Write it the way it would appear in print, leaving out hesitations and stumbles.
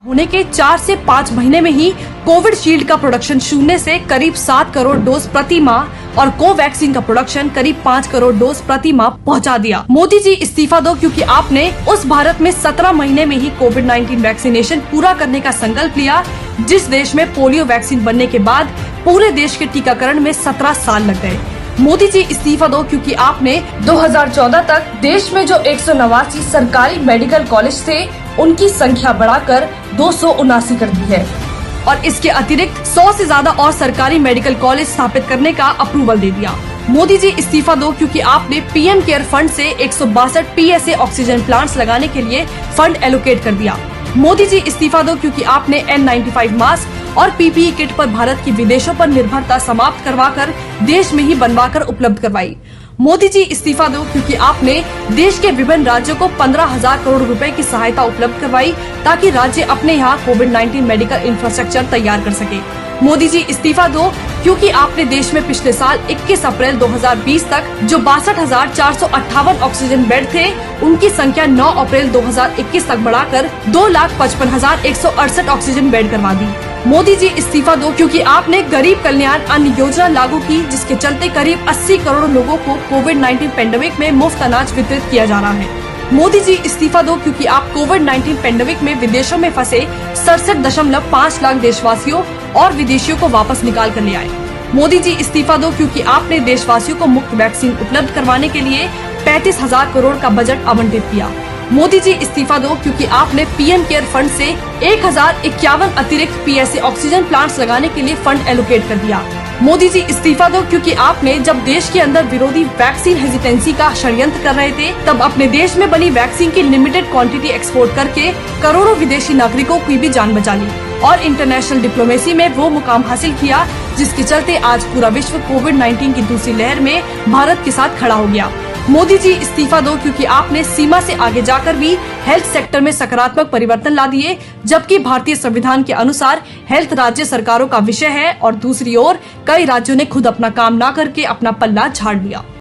होने के 4 से 5 महीने में ही कोविशील्ड का प्रोडक्शन शून्य से करीब 7 करोड़ डोज प्रति माह और कोवैक्सीन का प्रोडक्शन करीब 5 करोड़ डोज प्रति माह पहुंचा दिया। मोदी जी इस्तीफा दो, क्योंकि आपने उस भारत में 17 महीने में ही कोविड-19 वैक्सीनेशन पूरा करने का संकल्प लिया, जिस देश में पोलियो वैक्सीन बनने के बाद पूरे देश के टीकाकरण में 17 साल लग गए। मोदी जी इस्तीफा दो, क्योंकि आपने 2014 तक देश में जो 189 सरकारी मेडिकल कॉलेज थे उनकी संख्या बढ़ाकर 279 कर दी है और इसके अतिरिक्त 100 से ज्यादा और सरकारी मेडिकल कॉलेज स्थापित करने का अप्रूवल दे दिया। मोदी जी इस्तीफा दो, क्योंकि आपने पीएम केयर फंड से 162 PSA ऑक्सीजन प्लांट्स लगाने के लिए फंड एलोकेट कर दिया। मोदी जी इस्तीफा दो, क्योंकि आपने N95 मास्क और PPE किट पर भारत की विदेशों पर निर्भरता समाप्त करवाकर देश में ही बनवाकर उपलब्ध करवाई। मोदी जी इस्तीफा दो, क्योंकि आपने देश के विभिन्न राज्यों को 15,000 करोड़ रुपए की सहायता उपलब्ध करवाई ताकि राज्य अपने यहाँ कोविड-19 मेडिकल इंफ्रास्ट्रक्चर तैयार कर सके। मोदी जी इस्तीफा दो, क्योंकि आपने देश में पिछले साल 21 अप्रैल 2020 तक जो 62,458 ऑक्सीजन बेड थे उनकी संख्या 9 अप्रैल 2021 तक बढ़ाकर 2,55,168 ऑक्सीजन बेड करवा दी। मोदी जी इस्तीफा दो, क्योंकि आपने गरीब कल्याण अन्न योजना लागू की, जिसके चलते करीब 80 करोड़ लोगों को कोविड-19 पेंडेमिक में मुफ्त अनाज वितरित किया जा रहा है। मोदी जी इस्तीफा दो, क्योंकि आप कोविड-19 पेंडेमिक में विदेशों में फंसे 67.5 लाख देशवासियों और विदेशियों को वापस निकाल कर ले आए। मोदी जी इस्तीफा दो, क्योंकि आपने देशवासियों को मुफ्त वैक्सीन उपलब्ध करवाने के लिए 35,000 करोड़ का बजट आवंटित किया। मोदी जी इस्तीफा दो, क्योंकि आपने पीएम केयर फंड से 1051 अतिरिक्त PSA ऑक्सीजन प्लांट्स लगाने के लिए फंड एलोकेट कर दिया। मोदी जी इस्तीफा दो, क्योंकि आपने जब देश के अंदर विरोधी वैक्सीन हेजिटेंसी का षड्यंत्र कर रहे थे तब अपने देश में बनी वैक्सीन की लिमिटेड क्वांटिटी एक्सपोर्ट करके करोड़ों विदेशी नागरिकों की भी जान बचा ली और इंटरनेशनल डिप्लोमेसी में वो मुकाम हासिल किया, जिसके चलते आज पूरा विश्व कोविड-19 की दूसरी लहर में भारत के साथ खड़ा हो गया। मोदी जी इस्तीफा दो, क्योंकि आपने सीमा से आगे जाकर भी हेल्थ सेक्टर में सकारात्मक परिवर्तन ला दिए, जबकि भारतीय संविधान के अनुसार हेल्थ राज्य सरकारों का विषय है और दूसरी ओर कई राज्यों ने खुद अपना काम ना करके अपना पल्ला झाड़ लिया।